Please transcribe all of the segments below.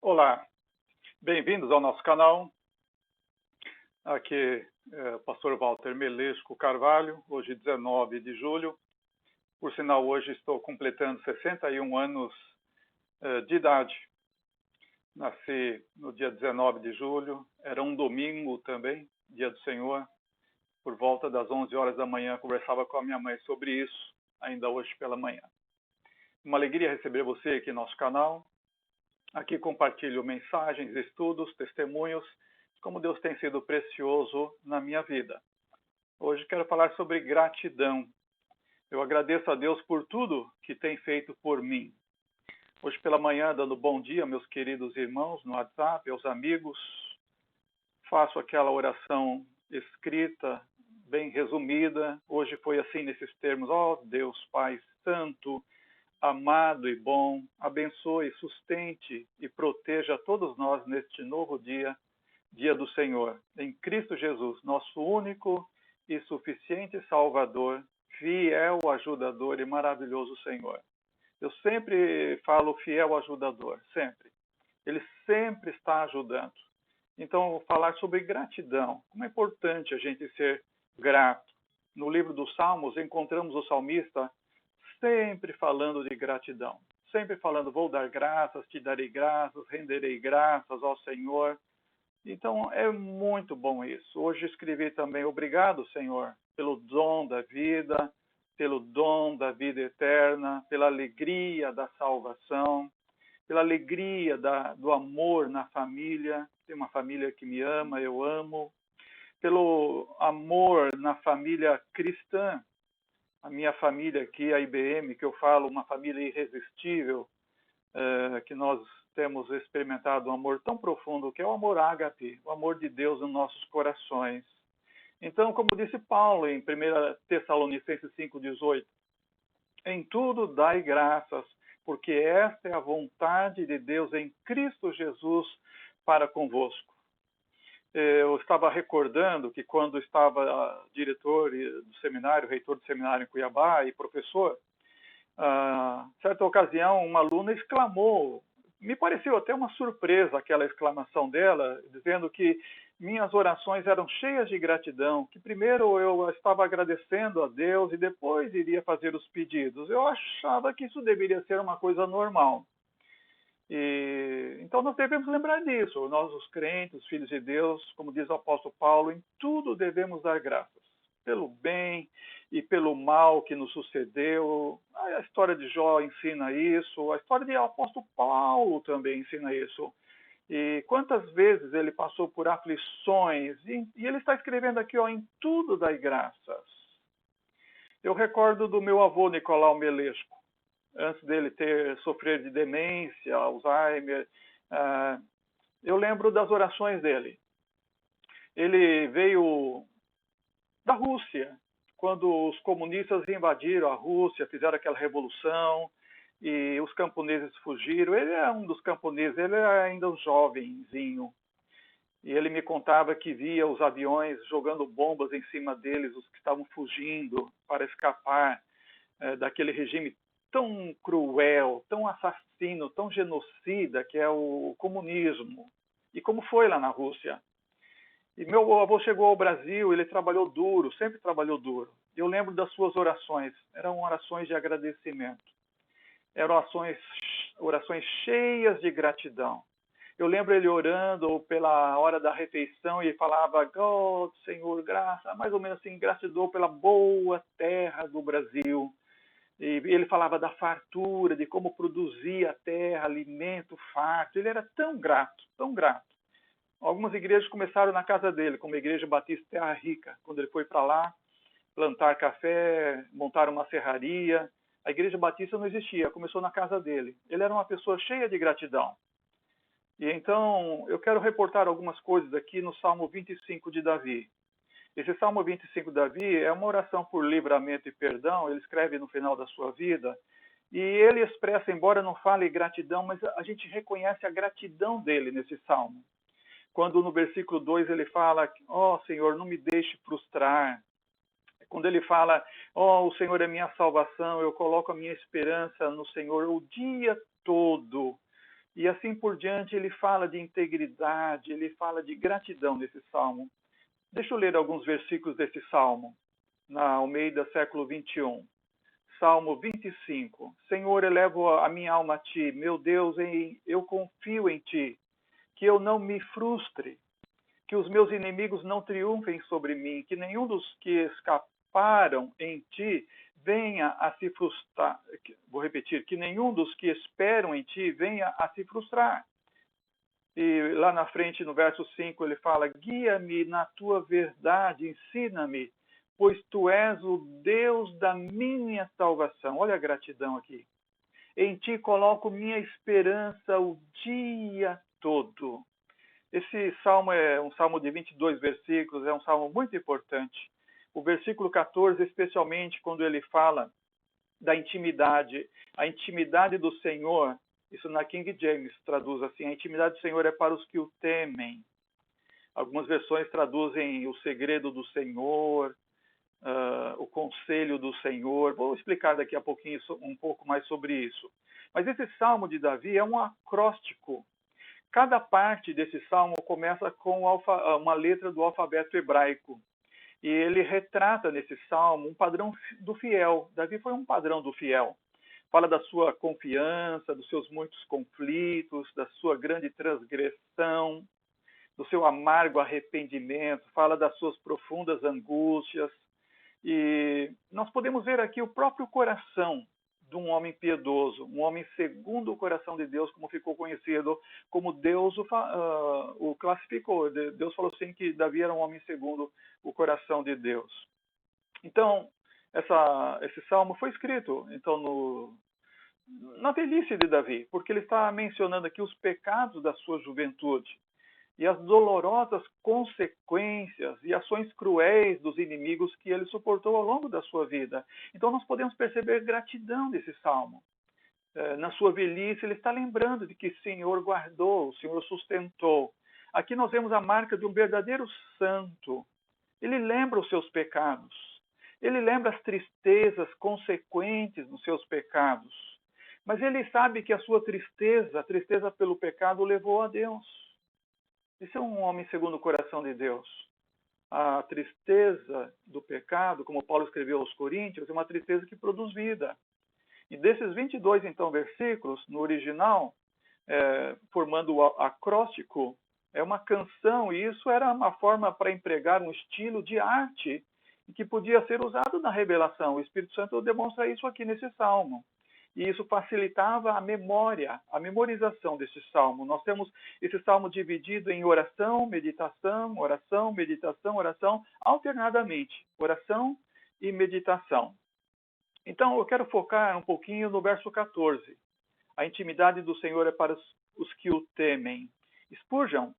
Olá, bem-vindos ao nosso canal. Aqui é o pastor Walter Melesco Carvalho, hoje 19 de julho. Por sinal, hoje estou completando 61 anos de idade. Nasci no dia 19 de julho, era um domingo também, dia do Senhor. Por volta das 11 horas da manhã, conversava com a minha mãe sobre isso, ainda hoje pela manhã. Uma alegria receber você aqui no nosso canal. Aqui compartilho mensagens, estudos, testemunhos, como Deus tem sido precioso na minha vida. Hoje quero falar sobre gratidão. Eu agradeço a Deus por tudo que tem feito por mim. Hoje pela manhã, dando bom dia, meus queridos irmãos, no WhatsApp, aos amigos, faço aquela oração escrita, bem resumida. Hoje foi assim nesses termos: ó Deus Pai Santo, amado e bom, abençoe, sustente e proteja todos nós neste novo dia, dia do Senhor. Em Cristo Jesus, nosso único e suficiente Salvador, fiel ajudador e maravilhoso Senhor. Eu sempre falo fiel ajudador, sempre. Ele sempre está ajudando. Então, falar sobre gratidão. Como é importante a gente ser grato. No livro dos Salmos, encontramos o salmista sempre falando de gratidão, sempre falando: vou dar graças, te darei graças, renderei graças ao Senhor. Então é muito bom isso. Hoje escrevi também: obrigado, Senhor, pelo dom da vida eterna, pela alegria da salvação, pela alegria do amor na família. Tem uma família que me ama, eu amo. Pelo amor na família cristã. A minha família aqui, a IBM, que eu falo, uma família irresistível, que nós temos experimentado um amor tão profundo, que é o amor ágape, o amor de Deus nos nossos corações. Então, como disse Paulo em 1 Tessalonicenses 5,18, em tudo dai graças, porque esta é a vontade de Deus em Cristo Jesus para convosco. Eu estava recordando que quando estava diretor do seminário, reitor do seminário em Cuiabá e professor, certa ocasião uma aluna exclamou, me pareceu até uma surpresa aquela exclamação dela, dizendo que minhas orações eram cheias de gratidão, que primeiro eu estava agradecendo a Deus e depois iria fazer os pedidos. Eu achava que isso deveria ser uma coisa normal. Então nós devemos lembrar disso. Nós, os crentes, os filhos de Deus, como diz o apóstolo Paulo, em tudo devemos dar graças, pelo bem e pelo mal que nos sucedeu. A história de Jó ensina isso, a história do apóstolo Paulo também ensina isso. E quantas vezes ele passou por aflições, e ele está escrevendo aqui, em tudo dai graças. Eu recordo do meu avô Nicolau Melesco, antes dele sofrer de demência, Alzheimer. Eu lembro das orações dele. Ele veio da Rússia, quando os comunistas invadiram a Rússia, fizeram aquela revolução e os camponeses fugiram. Ele é um dos camponeses, ele é ainda um jovenzinho. E ele me contava que via os aviões jogando bombas em cima deles, os que estavam fugindo para escapar daquele regime tão cruel, tão assassino, tão genocida que é o comunismo. E como foi lá na Rússia. E meu avô chegou ao Brasil, ele trabalhou duro, sempre trabalhou duro. Eu lembro das suas orações, eram orações de agradecimento. Eram orações cheias de gratidão. Eu lembro ele orando pela hora da refeição e falava: "God, Senhor, graça", mais ou menos assim, gratidão pela boa terra do Brasil. E ele falava da fartura, de como produzia a terra, alimento farto. Ele era tão grato, tão grato. Algumas igrejas começaram na casa dele, como a Igreja Batista Terra Rica, quando ele foi para lá plantar café, montar uma serraria. A Igreja Batista não existia, começou na casa dele. Ele era uma pessoa cheia de gratidão. E então, eu quero reportar algumas coisas aqui no Salmo 25 de Davi. Esse Salmo 25 de Davi é uma oração por livramento e perdão, ele escreve no final da sua vida, e ele expressa, embora não fale gratidão, mas a gente reconhece a gratidão dele nesse Salmo. Quando no versículo 2 ele fala: ó Senhor, não me deixe frustrar. Quando ele fala: ó, o Senhor é minha salvação, eu coloco a minha esperança no Senhor o dia todo. E assim por diante. Ele fala de integridade, ele fala de gratidão nesse salmo. Deixa eu ler alguns versículos desse salmo, na Almeida, século 21. Salmo 25. Senhor, elevo a minha alma a ti. Meu Deus, eu confio em ti. Que eu não me frustre. Que os meus inimigos não triunfem sobre mim. Que nenhum dos que escaparam em ti venha a se frustrar. Vou repetir. Que nenhum dos que esperam em ti venha a se frustrar. E lá na frente, no verso 5, ele fala: guia-me na tua verdade, ensina-me, pois tu és o Deus da minha salvação. Olha a gratidão aqui. Em ti coloco minha esperança o dia todo. Esse salmo é um salmo de 22 versículos, é um salmo muito importante. O versículo 14, especialmente, quando ele fala da intimidade, a intimidade do Senhor. Isso na King James traduz assim: a intimidade do Senhor é para os que o temem. Algumas versões traduzem o segredo do Senhor, o conselho do Senhor. Vou explicar daqui a pouquinho um pouco mais sobre isso. Mas esse salmo de Davi é um acróstico. Cada parte desse salmo começa com uma letra do alfabeto hebraico. E ele retrata nesse salmo um padrão do fiel. Davi foi um padrão do fiel. Fala da sua confiança, dos seus muitos conflitos, da sua grande transgressão, do seu amargo arrependimento, fala das suas profundas angústias. E nós podemos ver aqui o próprio coração de um homem piedoso, um homem segundo o coração de Deus, como ficou conhecido, como Deus o classificou. Deus falou assim que Davi era um homem segundo o coração de Deus. Então, esse salmo foi escrito na velhice de Davi, porque ele está mencionando aqui os pecados da sua juventude e as dolorosas consequências e ações cruéis dos inimigos que ele suportou ao longo da sua vida. Então nós podemos perceber gratidão desse salmo. Na sua velhice, ele está lembrando de que o Senhor guardou, o Senhor sustentou. Aqui nós vemos a marca de um verdadeiro santo. Ele lembra os seus pecados. Ele lembra as tristezas consequentes dos seus pecados. Mas ele sabe que a sua tristeza, a tristeza pelo pecado, o levou a Deus. Esse é um homem segundo o coração de Deus. A tristeza do pecado, como Paulo escreveu aos Coríntios, é uma tristeza que produz vida. E desses 22, então, versículos, no original, formando o acróstico, é uma canção, e isso era uma forma para empregar um estilo de arte que podia ser usado na revelação. O Espírito Santo demonstra isso aqui nesse salmo. E isso facilitava a memória, a memorização desse salmo. Nós temos esse salmo dividido em oração, meditação, oração, meditação, oração, alternadamente. Oração e meditação. Então, eu quero focar um pouquinho no verso 14. A intimidade do Senhor é para os que o temem. Spurgeon,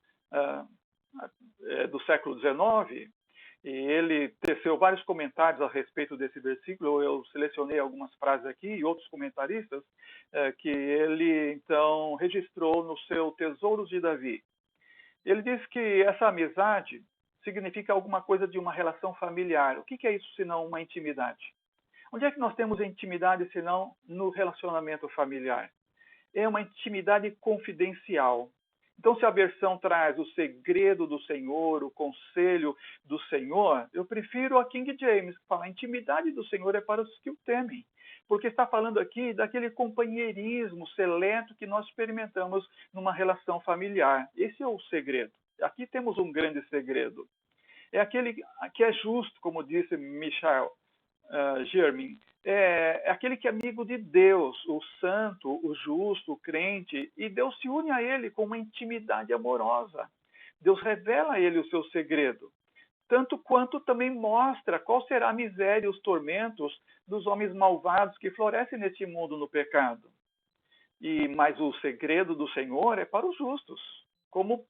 do século XIX, e ele teceu vários comentários a respeito desse versículo. Eu selecionei algumas frases aqui e outros comentaristas que ele, então, registrou no seu Tesouros de Davi. Ele diz que essa amizade significa alguma coisa de uma relação familiar. O que é isso senão uma intimidade? Onde é que nós temos a intimidade senão no relacionamento familiar? É uma intimidade confidencial. Então, se a versão traz o segredo do Senhor, o conselho do Senhor, eu prefiro a King James, que fala: a intimidade do Senhor é para os que o temem. Porque está falando aqui daquele companheirismo seleto que nós experimentamos numa relação familiar. Esse é o segredo. Aqui temos um grande segredo. É aquele que é justo, como disse Michel Germain, é aquele que é amigo de Deus, o santo, o justo, o crente, e Deus se une a ele com uma intimidade amorosa. Deus revela a ele o seu segredo, tanto quanto também mostra qual será a miséria e os tormentos dos homens malvados que florescem neste mundo no pecado. Mas o segredo do Senhor é para os justos, como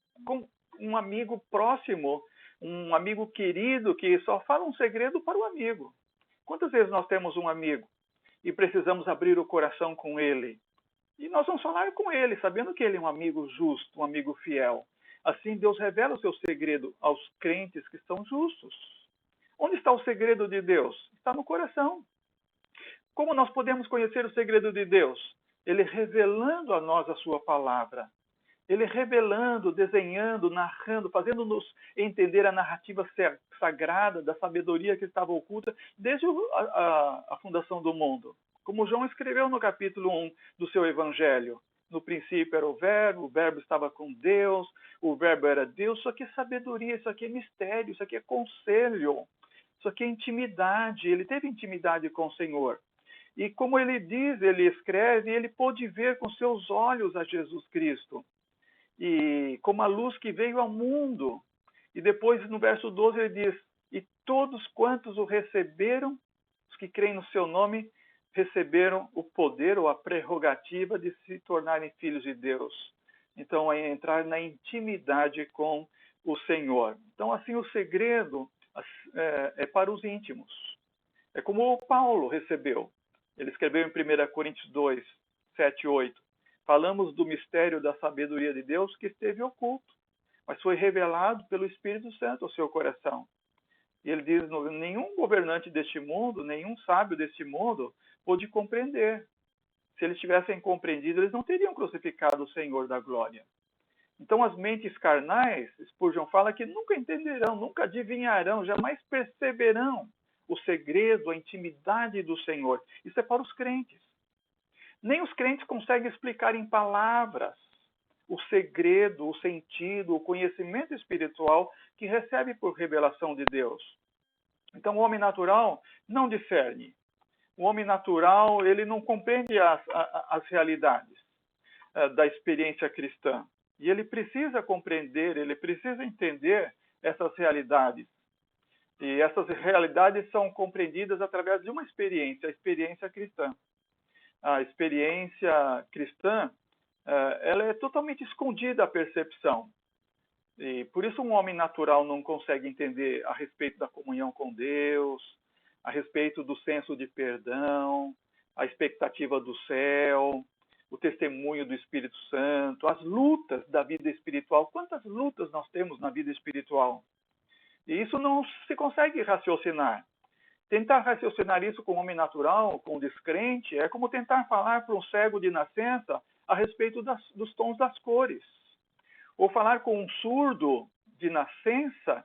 um amigo próximo, um amigo querido que só fala um segredo para o amigo. Quantas vezes nós temos um amigo e precisamos abrir o coração com ele? E nós vamos falar com ele, sabendo que ele é um amigo justo, um amigo fiel. Assim, Deus revela o seu segredo aos crentes que são justos. Onde está o segredo de Deus? Está no coração. Como nós podemos conhecer o segredo de Deus? Ele revelando a nós a sua palavra. Ele revelando, desenhando, narrando, fazendo-nos entender a narrativa sagrada da sabedoria que estava oculta desde a fundação do mundo. Como João escreveu no capítulo 1 do seu evangelho. No princípio era o verbo estava com Deus, o verbo era Deus. Isso aqui é sabedoria, isso aqui é mistério, isso aqui é conselho, isso aqui é intimidade. Ele teve intimidade com o Senhor. E como ele diz, ele escreve, ele pôde ver com seus olhos a Jesus Cristo. E como a luz que veio ao mundo. E depois, no verso 12, ele diz: e todos quantos o receberam, os que creem no seu nome, receberam o poder ou a prerrogativa de se tornarem filhos de Deus. Então, é entrar na intimidade com o Senhor. Então, assim, o segredo é para os íntimos. É como o Paulo recebeu. Ele escreveu em 1 Coríntios 2, 7 e 8. Falamos do mistério da sabedoria de Deus que esteve oculto, mas foi revelado pelo Espírito Santo ao seu coração. E ele diz: nenhum governante deste mundo, nenhum sábio deste mundo pôde compreender. Se eles tivessem compreendido, eles não teriam crucificado o Senhor da glória. Então, as mentes carnais, Spurgeon fala que nunca entenderão, nunca adivinharão, jamais perceberão o segredo, a intimidade do Senhor. Isso é para os crentes. Nem os crentes conseguem explicar em palavras o segredo, o sentido, o conhecimento espiritual que recebe por revelação de Deus. Então, o homem natural não discerne. O homem natural, ele não compreende as realidades da experiência cristã. E ele precisa compreender, ele precisa entender essas realidades. E essas realidades são compreendidas através de uma experiência, a experiência cristã. A experiência cristã, ela é totalmente escondida à percepção. E por isso um homem natural não consegue entender a respeito da comunhão com Deus, a respeito do senso de perdão, a expectativa do céu, o testemunho do Espírito Santo, as lutas da vida espiritual. Quantas lutas nós temos na vida espiritual? E isso não se consegue raciocinar. Tentar raciocinar isso com o homem natural, com o descrente, é como tentar falar para um cego de nascença a respeito dos tons das cores. Ou falar com um surdo de nascença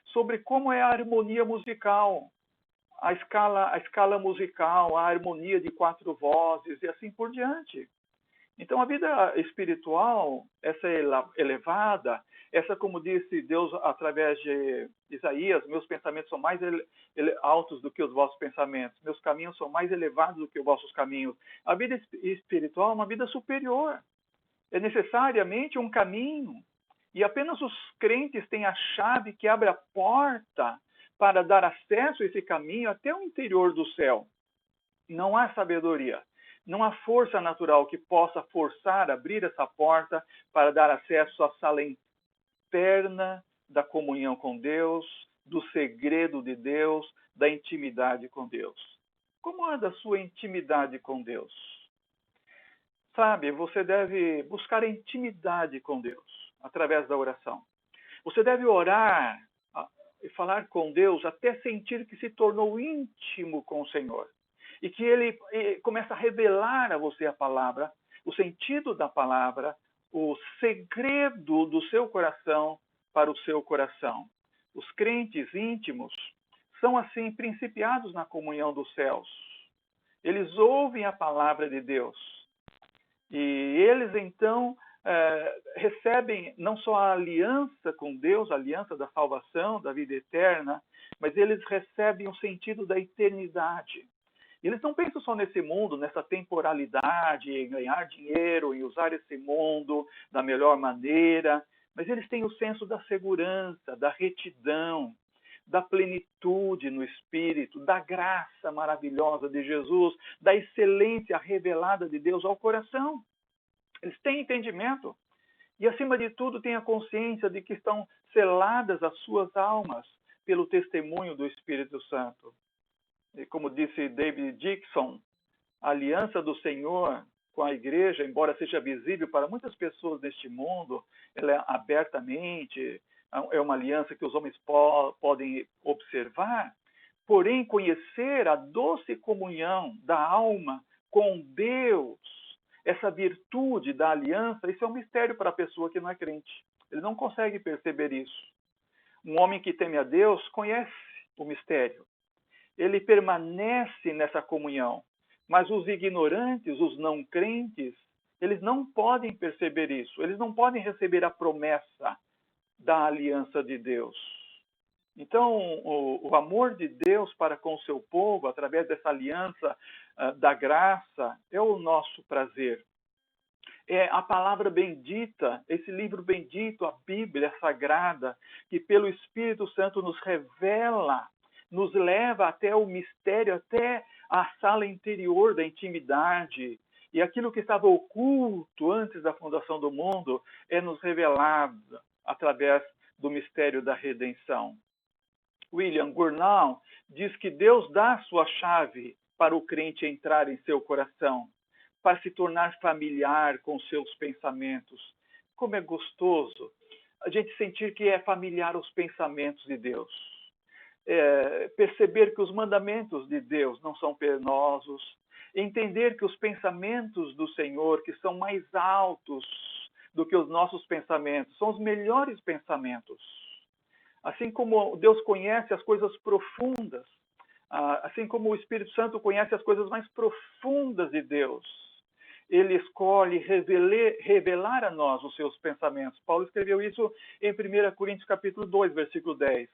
sobre como é a harmonia musical, a escala musical, a harmonia de 4 vozes e assim por diante. Então, a vida espiritual, essa elevada, essa, como disse Deus através de Isaías, meus pensamentos são mais altos do que os vossos pensamentos, meus caminhos são mais elevados do que os vossos caminhos. A vida espiritual é uma vida superior. É necessariamente um caminho. E apenas os crentes têm a chave que abre a porta para dar acesso a esse caminho até o interior do céu. Não há sabedoria. Não há força natural que possa forçar, abrir essa porta para dar acesso à sala interna da comunhão com Deus, do segredo de Deus, da intimidade com Deus. Como anda a sua intimidade com Deus? Sabe, você deve buscar a intimidade com Deus através da oração. Você deve orar e falar com Deus até sentir que se tornou íntimo com o Senhor. E que ele começa a revelar a você a palavra, o sentido da palavra, o segredo do seu coração para o seu coração. Os crentes íntimos são, assim, principiados na comunhão dos céus. Eles ouvem a palavra de Deus. E eles, então, recebem não só a aliança com Deus, a aliança da salvação, da vida eterna, mas eles recebem o sentido da eternidade. Eles não pensam só nesse mundo, nessa temporalidade, em ganhar dinheiro, em usar esse mundo da melhor maneira, mas eles têm o senso da segurança, da retidão, da plenitude no Espírito, da graça maravilhosa de Jesus, da excelência revelada de Deus ao coração. Eles têm entendimento e, acima de tudo, têm a consciência de que estão seladas as suas almas pelo testemunho do Espírito Santo. E como disse David Dixon, a aliança do Senhor com a igreja, embora seja visível para muitas pessoas neste mundo, ela é abertamente, é uma aliança que os homens podem observar, porém conhecer a doce comunhão da alma com Deus, essa virtude da aliança, isso é um mistério para a pessoa que não é crente. Ele não consegue perceber isso. Um homem que teme a Deus conhece o mistério. Ele permanece nessa comunhão. Mas os ignorantes, os não crentes, eles não podem perceber isso. Eles não podem receber a promessa da aliança de Deus. Então, o amor de Deus para com o seu povo, através dessa aliança da graça, é o nosso prazer. É a palavra bendita, esse livro bendito, a Bíblia Sagrada, que pelo Espírito Santo nos revela, nos leva até o mistério, até a sala interior da intimidade. E aquilo que estava oculto antes da fundação do mundo é nos revelado através do mistério da redenção. William Gurnall diz que Deus dá sua chave para o crente entrar em seu coração, para se tornar familiar com seus pensamentos. Como é gostoso a gente sentir que é familiar aos pensamentos de Deus. Perceber que os mandamentos de Deus não são penosos, entender que os pensamentos do Senhor, que são mais altos do que os nossos pensamentos, são os melhores pensamentos. Assim como Deus conhece as coisas profundas, assim como o Espírito Santo conhece as coisas mais profundas de Deus, ele escolhe revelar a nós os seus pensamentos. Paulo escreveu isso em 1 Coríntios capítulo 2, versículo 10.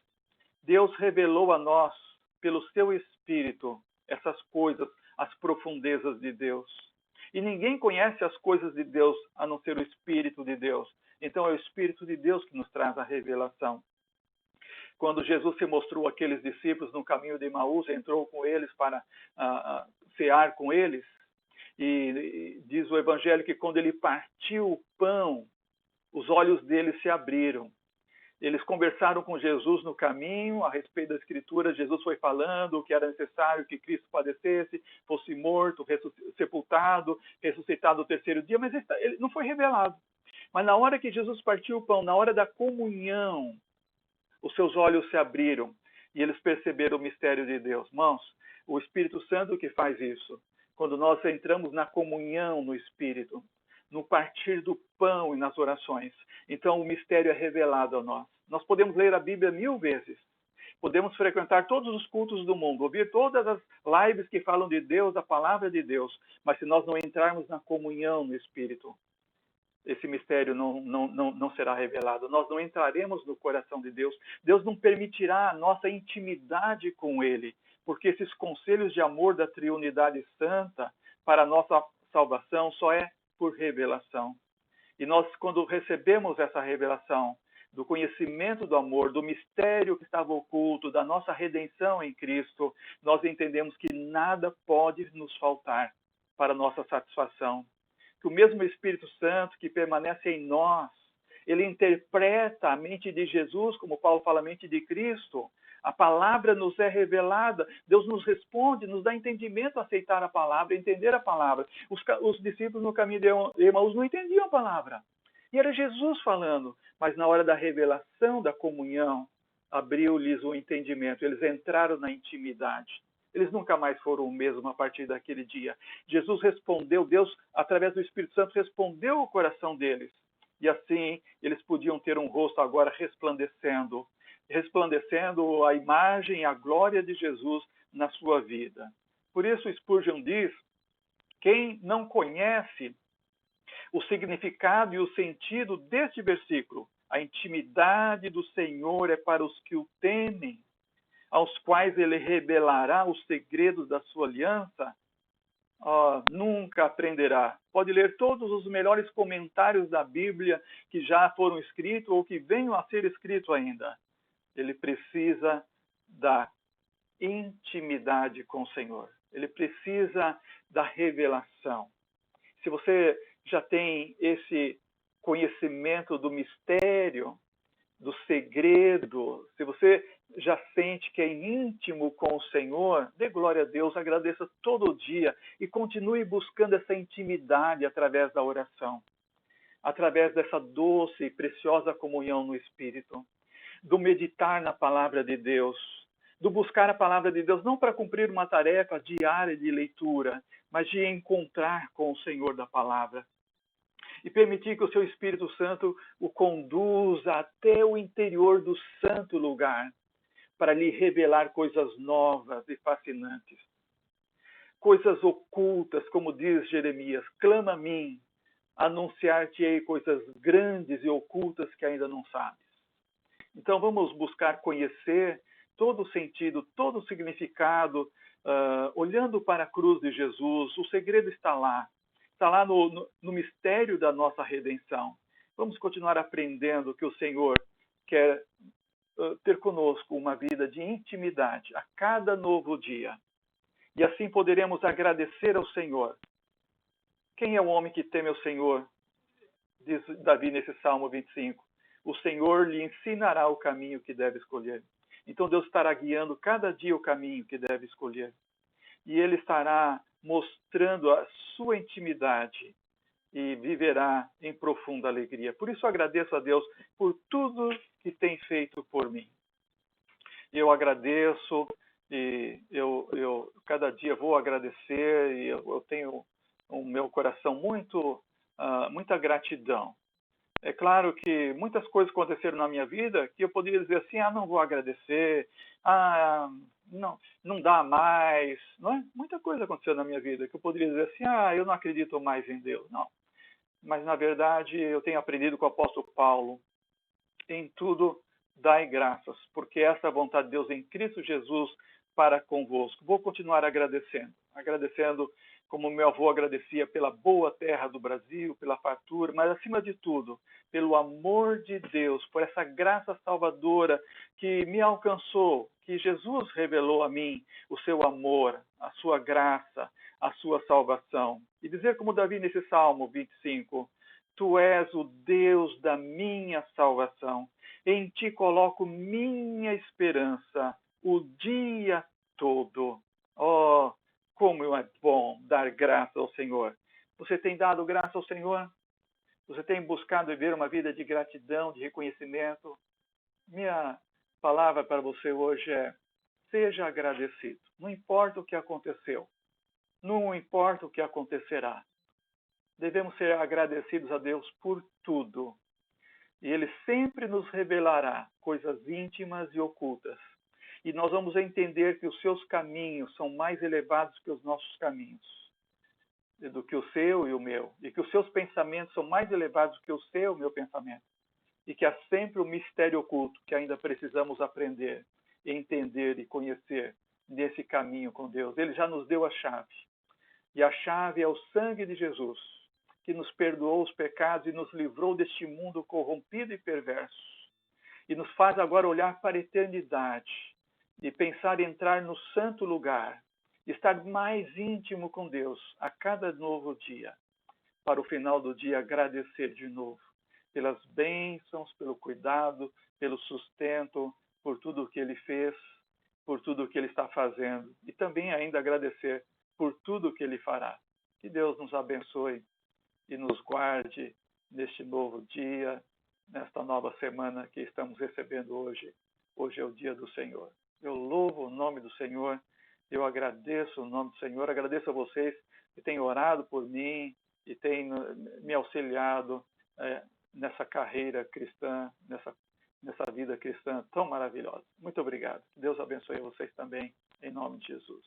Deus revelou a nós, pelo seu Espírito, essas coisas, as profundezas de Deus. E ninguém conhece as coisas de Deus a não ser o Espírito de Deus. Então é o Espírito de Deus que nos traz a revelação. Quando Jesus se mostrou àqueles discípulos no caminho de Emaús, entrou com eles para cear com eles, e diz o Evangelho que quando ele partiu o pão, os olhos deles se abriram. Eles conversaram com Jesus no caminho, a respeito da Escritura. Jesus foi falando que era necessário que Cristo padecesse, fosse morto, sepultado, ressuscitado no terceiro dia, mas ele não foi revelado. Mas na hora que Jesus partiu o pão, na hora da comunhão, os seus olhos se abriram e eles perceberam o mistério de Deus. Irmãos, o Espírito Santo que faz isso. Quando nós entramos na comunhão no Espírito, no partir do pão e nas orações, então o mistério é revelado a nós. Nós podemos ler a Bíblia 1000 vezes, podemos frequentar todos os cultos do mundo, ouvir todas as lives que falam de Deus, a palavra de Deus, mas se nós não entrarmos na comunhão no Espírito, esse mistério não será revelado. Nós não entraremos no coração de Deus. Deus não permitirá a nossa intimidade com Ele, porque esses conselhos de amor da Triunidade Santa para a nossa salvação só é por revelação. E nós, quando recebemos essa revelação do conhecimento do amor, do mistério que estava oculto, da nossa redenção em Cristo, nós entendemos que nada pode nos faltar para a nossa satisfação. Que o mesmo Espírito Santo que permanece em nós, ele interpreta a mente de Jesus, como Paulo fala, a mente de Cristo. A palavra nos é revelada, Deus nos responde, nos dá entendimento a aceitar a palavra, a entender a palavra. Os discípulos no caminho de Emaús não entendiam a palavra. E era Jesus falando, mas na hora da revelação, da comunhão, abriu-lhes o entendimento, eles entraram na intimidade. Eles nunca mais foram o mesmo a partir daquele dia. Jesus respondeu, Deus, através do Espírito Santo, respondeu o coração deles. E assim, eles podiam ter um rosto agora resplandecendo a imagem e a glória de Jesus na sua vida. Por isso, Spurgeon diz, quem não conhece o significado e o sentido deste versículo, a intimidade do Senhor é para os que o temem, aos quais ele revelará os segredos da sua aliança, nunca aprenderá. Pode ler todos os melhores comentários da Bíblia que já foram escritos ou que venham a ser escritos ainda. Ele precisa da intimidade com o Senhor. Ele precisa da revelação. Se você já tem esse conhecimento do mistério, do segredo, se você já sente que é íntimo com o Senhor, dê glória a Deus, agradeça todo dia e continue buscando essa intimidade através da oração, através dessa doce e preciosa comunhão no Espírito, do meditar na palavra de Deus, do buscar a palavra de Deus não para cumprir uma tarefa diária de leitura, mas de encontrar com o Senhor da palavra. E permitir que o seu Espírito Santo o conduza até o interior do santo lugar, para lhe revelar coisas novas e fascinantes. Coisas ocultas, como diz Jeremias, clama a mim, anunciar-te-ei coisas grandes e ocultas que ainda não sabes. Então vamos buscar conhecer todo o sentido, todo o significado, olhando para a cruz de Jesus. O segredo está lá no mistério da nossa redenção. Vamos continuar aprendendo que o Senhor quer ter conosco uma vida de intimidade a cada novo dia. E assim poderemos agradecer ao Senhor. Quem é o homem que teme ao Senhor? Diz Davi nesse Salmo 25. O Senhor lhe ensinará o caminho que deve escolher. Então Deus estará guiando cada dia o caminho que deve escolher. E Ele estará mostrando a sua intimidade e viverá em profunda alegria. Por isso agradeço a Deus por tudo que tem feito por mim. Eu agradeço e eu cada dia vou agradecer e eu tenho o meu coração muita gratidão. É claro que muitas coisas aconteceram na minha vida que eu poderia dizer assim, não vou agradecer, não dá mais, não é? Muita coisa aconteceu na minha vida que eu poderia dizer assim, eu não acredito mais em Deus, não. Mas na verdade eu tenho aprendido com o apóstolo Paulo, em tudo dai graças, porque essa é a vontade de Deus em Cristo Jesus para convosco. Vou continuar agradecendo como meu avô agradecia pela boa terra do Brasil, pela fartura, mas acima de tudo, pelo amor de Deus, por essa graça salvadora que me alcançou, que Jesus revelou a mim o seu amor, a sua graça, a sua salvação. E dizer como Davi nesse Salmo 25, Tu és o Deus da minha salvação, em ti coloco minha esperança o dia todo. Oh, como é bom dar graça ao Senhor. Você tem dado graça ao Senhor? Você tem buscado viver uma vida de gratidão, de reconhecimento? Minha palavra para você hoje é: seja agradecido. Não importa o que aconteceu. Não importa o que acontecerá. Devemos ser agradecidos a Deus por tudo. E Ele sempre nos revelará coisas íntimas e ocultas. E nós vamos entender que os seus caminhos são mais elevados que os nossos caminhos, do que o seu e o meu. E que os seus pensamentos são mais elevados que o seu e o meu pensamento. E que há sempre um mistério oculto que ainda precisamos aprender, entender e conhecer nesse caminho com Deus. Ele já nos deu a chave. E a chave é o sangue de Jesus, que nos perdoou os pecados e nos livrou deste mundo corrompido e perverso. E nos faz agora olhar para a eternidade e pensar em entrar no santo lugar, estar mais íntimo com Deus a cada novo dia, para o final do dia agradecer de novo pelas bênçãos, pelo cuidado, pelo sustento, por tudo o que Ele fez, por tudo o que Ele está fazendo e também ainda agradecer por tudo o que Ele fará. Que Deus nos abençoe e nos guarde neste novo dia, nesta nova semana que estamos recebendo hoje. Hoje é o dia do Senhor. Eu louvo o nome do Senhor, eu agradeço o nome do Senhor, agradeço a vocês que têm orado por mim e têm me auxiliado nessa carreira cristã, nessa vida cristã tão maravilhosa. Muito obrigado. Deus abençoe vocês também, em nome de Jesus.